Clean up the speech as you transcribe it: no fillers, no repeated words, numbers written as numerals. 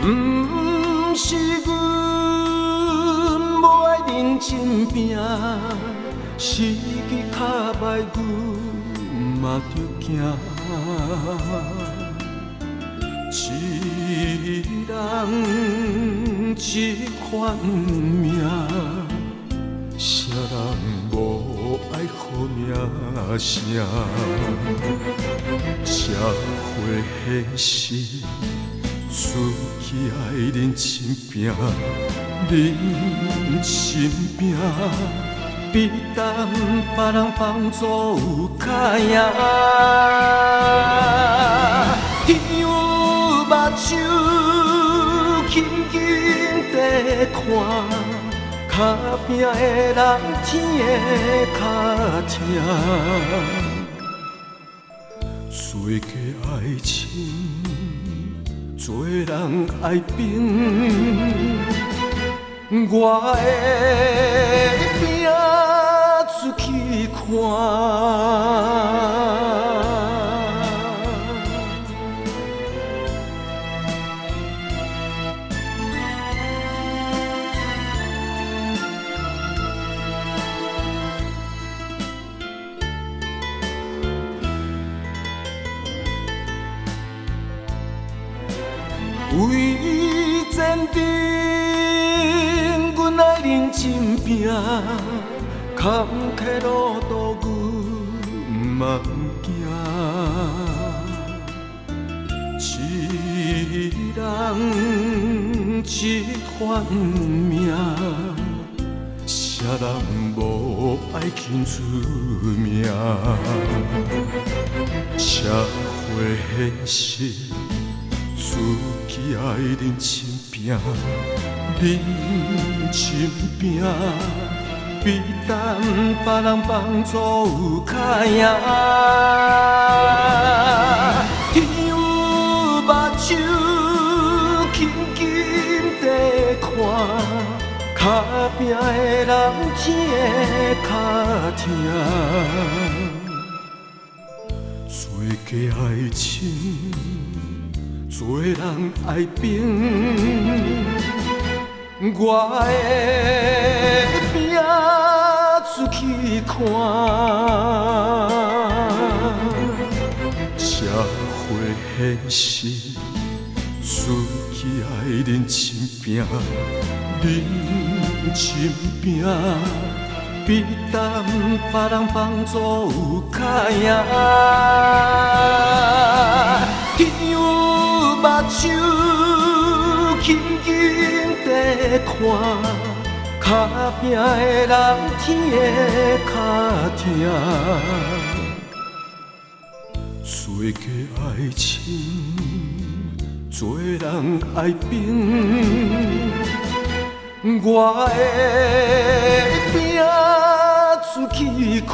不是阮无爱认真拼，时机较歹，阮嘛着惊。一人一款命，啥人无爱好名声？社会现实，自己爱认真拼，认真拼，比等别人帮助有较赢。天有目睭，轻轻地看，脚拼的人天会较疼。做个爱情，做人爱拼，我会拼出去看。为前程，阮爱认真拼，坎坷路途阮嘛不惊。一人一款命，啥人无爱轻出名？社会现实，自己爱认真拼，认真拼，比等别人帮助有较赢。天有目睭，轻轻地看，脚拼的人天会较疼。做个爱情，做人爱拼，我会拼出去看。社会现实，自己爱认真拼，认真拼，比等别人帮助有较赢。天有目睭，轻轻地看，脚拼的人天会较疼。做个爱情，做人爱拼，我会拼出去看。